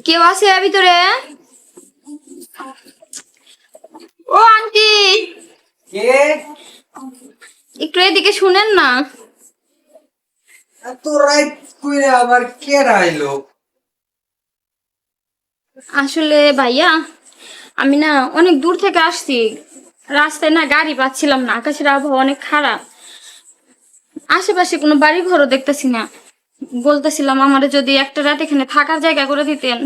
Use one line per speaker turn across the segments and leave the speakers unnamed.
কেউ আছে এর ভিতরে? ও আন্টি,
কে?
একটু এদিকে শুনেন না।
এত রাত কইরা আবার কে আইলো?
আসলে ভাইয়া, আমি না অনেক দূর থেকে আসছি। রাস্তায় না গাড়ি পাচ্ছিলাম না, আকাশের আবহাওয়া অনেক খারাপ। আশেপাশে কোনো বাড়ি ঘরও দেখতেছি না। বলতেছিলাম আমার যদি একটা রাত এখানে থাকার জায়গা করে দিতেন।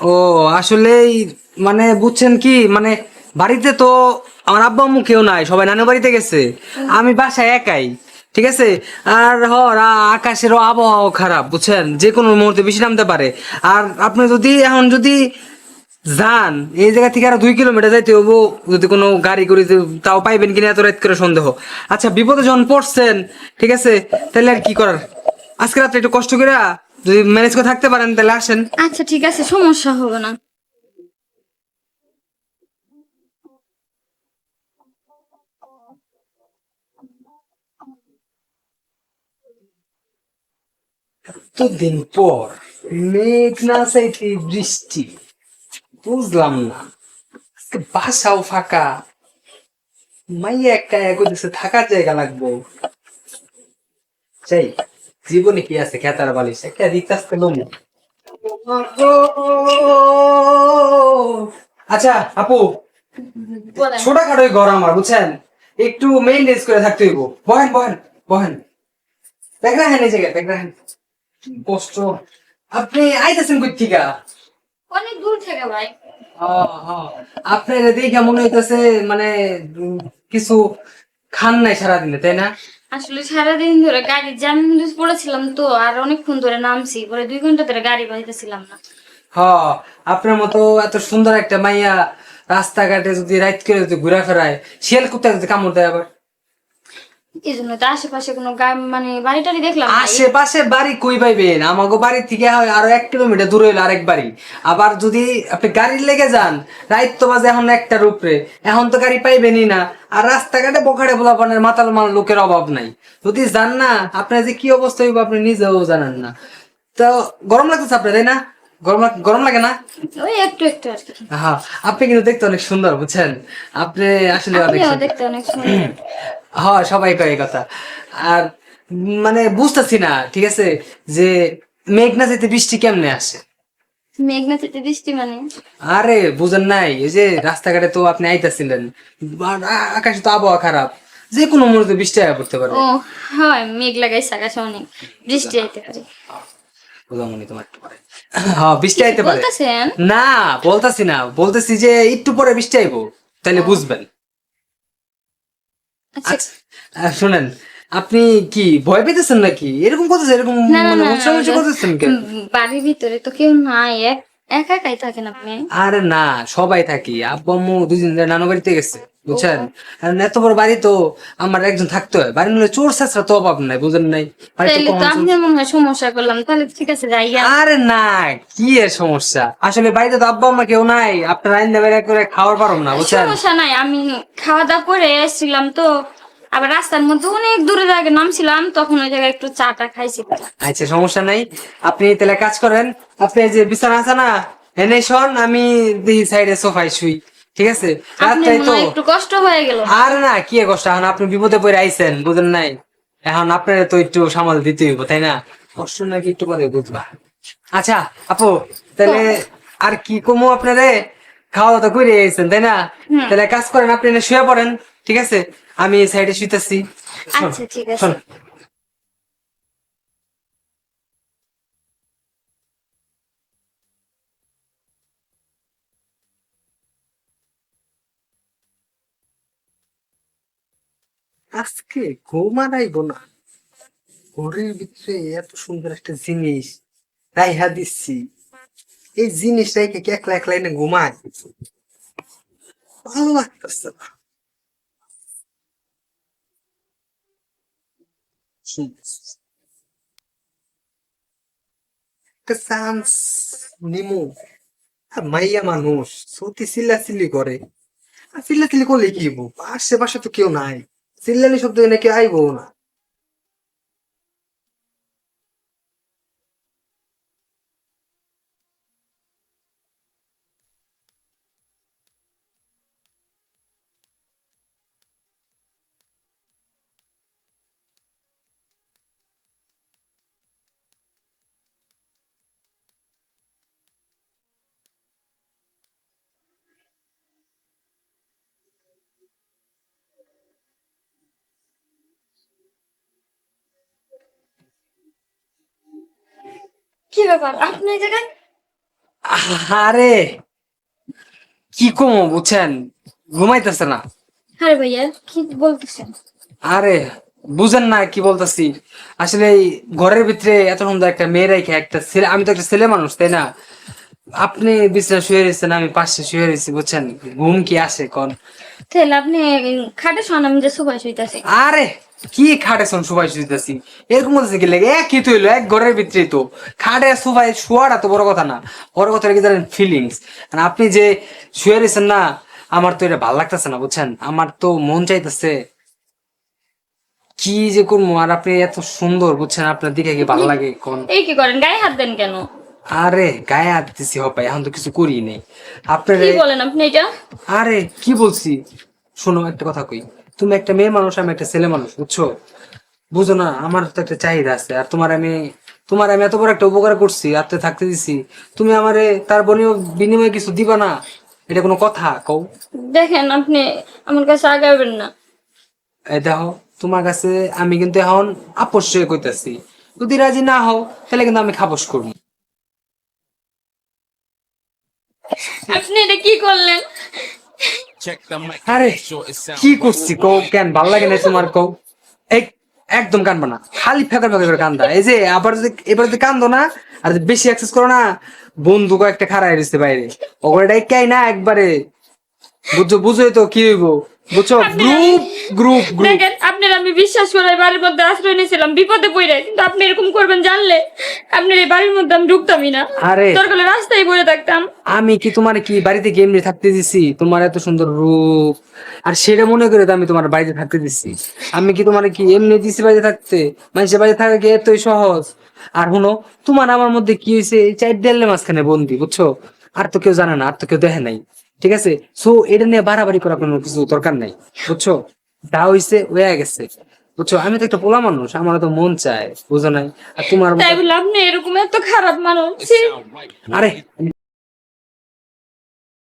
ও আসলে মানে বুঝছেন কি মানে বাড়িতে তো আমার আব্বা আম্মু কেউ নাই, সবাই নানু বাড়িতে গেছে। আমি বাসায় একাই, ঠিক আছে। আর আকাশেরও আবহাওয়া খারাপ, বুঝছেন, যে কোনো মুহূর্তে বৃষ্টি নামতে পারে। আর আপনি যদি এখন যদি যান এই জায়গা থেকে আর 2 কিলোমিটার যাইতে হবো, যদি কোনো গাড়ি করে তাও পাইবেন কিনা এত রাত করে সন্দেহ। আচ্ছা, বিপদে যখন পড়ছেন, ঠিক আছে, তাহলে আর কি করার, আজকে রাত্রে একটু কষ্ট করে যদি ম্যানেজ করে থাকতে পারেন তাহলে আসেন।
আচ্ছা ঠিক আছে, সমস্যা হবে না।
এতদিন পর মেঘ না চাইতে বৃষ্টি, বুঝলাম না। আজকে বাসাও ফাঁকা, মাইয়া একটা এগোতেছে, থাকার জায়গা লাগবো। চাই জীবনে কি আছে খেতার বালিশ একটা দিতে আসতে লোম। আচ্ছা আপু,
বলেন।
ছোটখাটোই ঘর আমার, বুঝছেন, একটু মেইনটেইন করে থাকতে হইব। বহেন বহেন বহেন, ব্যাগ রাখেন এই জায়গায়, ব্যাগ রাখেন। কষ্ট। আপনি আইতেছেন কই থেকে?
অনেক দূর থেকে ভাই।
আপনার দেখে মনে হইতেছে মানে কিছু খান নাই সারাদিনে, তাই না?
আসলে সারাদিন ধরে গাড়ির জ্যাম পড়েছিলাম তো, আর অনেকক্ষণ ধরে নামছি, পরে 2 ঘন্টা ধরে গাড়ি পাইতেছিলাম না।
হ, আপনার মতো এত সুন্দর একটা মাইয়া রাস্তাঘাটে যদি রাইত করে যদি ঘুরা ফেরায়, শিয়াল কুত্তা যদি কামড় দেয় আবার।
এই জন্য তো আশেপাশে কোনো মানে বাড়ি টাড়ি দেখলাম না।
আশেপাশে বাড়ি কই পাইবেন? আমাকে বাড়ি থেকে আরো 1 কিলোমিটার দূরে হইলো আরেক বাড়ি। আবার যদি আপনি গাড়ির লেগে যান, রাইত তো বাজে এখন একটার উপরে, এখন তো গাড়ি পাইবেনই না। আর রাস্তাঘাটে বখাটে পোলাপানের মাতাল মাল লোকের অভাব নাই। যদি যান না, আপনার যে কি অবস্থা হইব আপনি নিজেও জানেন না। তো গরম লাগতেছে আপনার, তাই না? গরম লাগে না?
ওই একটু একটু আর কি।
হ্যাঁ, আপনি কিন্তু দেখতে অনেক সুন্দর, বুঝছেন, আপনি আসলে অনেক
আপনিও
সুন্দর।
দেখতে অনেক সুন্দর।
হ্যাঁ, সবাই কয় এই কথা। আর মানে বুঝতেছি না, ঠিক আছে, যে মেঘ না যেতে বৃষ্টি কেমনে আসে?
মেঘনা থেকে বৃষ্টি মানে?
আরে বুঝেন নাই, এই যে রাস্তাঘাটে তো আপনি আইতাছিলেন, আকাশে তো আবহাওয়া খারাপ, যে কোনো মুহূর্তে বৃষ্টি আয়া পড়তে পারে।
ও, হয় মেঘ লাগাইছে আকাশে অনেক, বৃষ্টি আইতে পারে।
বুঝামনি তোমার একটু পরে। হ্যাঁ, বৃষ্টি
কিছু
আইতে পারে।
বলতেছেন?
না, বলতাছি না, বলতেছি যে একটু পরে বৃষ্টি আইবো, তাহলে
ও
বুঝবেন।
আচ্ছা।
আচ্ছা, শুনেন, আপনি কি ভয় পেতেছেন নাকি? এরকম করতেছেন, এরকম
না না
মানে
না না,
উৎসাহ করতেছেন কেন?
বাড়ির ভিতরে তো কেউ নাই, একা একাই থাকেন আপনি?
আরে না, সবাই থাকি, আব্বু আম্মু 2 দিন ধরে নানু বাড়িতে গেছে,
ও
বুঝছেন। আর এত বড় বাড়ি তো আমার একজন থাকতে হয়, বাড়ি নিলে চোর চেঁচড়া তো অভাব নাই, বুঝেন নাই, বাড়িতে
তাইলে তো
কখন চোর।
আপনার মনে হয় সমস্যা করলাম, তাহলে ঠিক আছে যাইয়া।
আরে না, কি এর সমস্যা? আসলে বাড়িতে তো আব্বা আম্মা কেউ নাই, আপনার আইন বেড়া করে খাওয়ার পারম না, বুঝছেন।
সমস্যা নাই, আমি খাওয়া দাওয়া করে এসেছিলাম তো, আবার রাস্তার মধ্যে অনেক দূরে জায়গায় নামছিলাম, তখন ওই জায়গায় একটু চা টা খাইছি।
আচ্ছা, সমস্যা নাই। আপনি তাহলে কাজ করেন, আপনি এই যে বিছানা আছে না, এনে শোন, আমি দেখি সাইডে সোফায় শুই, ঠিক আছে।
আপনার
রাত্রে
মনে
তো।
হয় একটু কষ্ট হয়ে গেল না?
আর না, কি এ কষ্ট, এখন আপনি বিপদে পড়ে আইছেন, বুঝেন নাই, এখন আপনার তো একটু সামাল দিতে হইব, তাই না? কষ্ট নাকি একটু পরে বুঝবা। আচ্ছা আপু, তাহলে আর কি কমু আপনারে, খাওয়া দাওয়া করে আইছেন তাই না?
হুম।
তাহলে কাজ করেন, আপনি এনে শুয়ে পড়েন, ঠিক আছে, আমি সাইডে শুইতেছি। শোন,
আচ্ছা ঠিক আছে।
শোন, আজকে ঘুম আর আইবো না, ঘরের ভিতরে এত সুন্দর একটা জিনিস রাইহা দিচ্ছি, এই জিনিস রেখে কি একলা একলা এনে ঘুমায়? ভালো লাগতেছে না। একটা চান্স নিমু। আর মাইয়া মানুষ সত্যি চিল্লাচিল্লি করে, আর চিল্লাচিল্লি করলে কি হইব, আশেপাশে তো কেউ নাই, চিল্লানি শব্দ নাকি আইবো না।
কি ব্যাপার আপনি এই জায়গায়?
আরে কি কমো বুঝছেন, ঘুমাইতেছে না।
আরে ভাইয়া কি বলতেছেন?
আরে বুঝেন না কি বলতেছি, আসলে এই ঘরের ভিতরে এত সুন্দর একটা মেয়ে রেখে একটা ছেলে, আমি তো একটা ছেলে মানুষ তাই না, আপনি বিছানা শুয়ে রয়েছেন আমি পাশে শুয়ে রয়েছি বুঝছেন, ঘুম কি আসে কোন?
তাহলে আপনি খাটে শোন, আমি যে সুভাষ হইতাছি।
আরে কি খাটে শোন সুবাই শুইতেছি, এরকম বলতেছে কি লাগে, এক কি তো হইলো, এক ঘরের ভিতরেই তো খাটে সুবাই শোয়াটা তো বড় কথা না, বড় কথা কি জানেন, ফিলিংস। আপনি যে শুয়ে রয়েছেন না, আমার তো এটা ভালো লাগতেছে না বুঝছেন, আমার তো মন চাইতেছে কি যে করবো, আর আপনি এত সুন্দর বুঝছেন, আপনার দিকে কি ভালো লাগে কোন?
এই কি করেন, গায়ে হাত দেন কেন?
আরে গায়ে হাত দিতেছি হপাই, এখন তো কিছু করি নেই আপনার।
কি বলেন আপনি এটা?
আরে কি বলছি, শোনো একটা কথা কই, তুমি একটা মেয়ে মানুষ আমি একটা ছেলে মানুষ বুঝছো, বুঝো না, আমার তো একটা চাহিদা আছে, আর তোমার আমি এত বড় একটা উপকার করছি, আর তো থাকতে দিছি, তুমি আমারে তার বিনিময়ে কিছু দিবা না, এটা কোনো কথা কও?
দেখেন আপনি আমার কাছে আগাবেন না।
এই দেখো, তোমার কাছে আমি কিন্তু এখন আপোষ হয়ে কইতাছি, যদি রাজি না হও তাহলে কিন্তু আমি খাপোশ করবো।
আপনি এটা কি করলেন?
আরে কি করছি কও, কেন ভাল লাগে না তোমার কও? এই একদম কানবা না, খালি ফেকার ফেকার করে কান্দা, এই যে আবার যদি এবার যদি কান্দো না, আর যদি বেশি অ্যাক্সেস করো না, বন্ধু কয়েকটা খাড়াই রয়েছে বাইরে, ওগুলো ডাইকাই না একবারে, বুঝছো, বুঝোই তো কি হইব, বুঝছো,
আপনি
গ্রুপ গ্রুপ গ্রুপ।
দেখেন আপনার আমি বিশ্বাস করে এই বাড়ির মধ্যে আশ্রয় নিয়েছিলাম বিপদে পড়ে, কিন্তু আপনি এরকম করবেন জানলে আপনার এই বাড়ির মধ্যে আমি ঢুকতামই না।
আরে
দরকার হলে রাস্তায় পড়ে থাকতাম।
আমি কি তোমার কি বাড়িতে কি এমনি থাকতে দিছি, তোমার এত সুন্দর রূপ, আর সেটা মনে করে তো আমি তোমার বাড়িতে থাকতে দিছি, আমি কি তোমার কি এমনি দিছি বাড়িতে থাকতে? মানুষের বাড়িতে থাকা কি এতই সহজ? আর শুনো, তোমার আমার মধ্যে কি হয়েছে, এই 4 দেয়ালের মাঝখানে বন্দি বুঝছো, আর তো কেউ জানে না, আর তো কেউ দেখে নাই, ঠিক আছে, সো এটা নিয়ে বাড়াবাড়ি করার কোনো কিছু দরকার নাই বুঝছো, যা হইছে হয়ে গেছে বুঝছো, আমি তো একটা পোলা মানুষ, আমার তো মন চায়, বুঝো নাই? আর তোমার
তাই বলে আপনি এরকম এত খারাপ মানুষ ছি।
আরে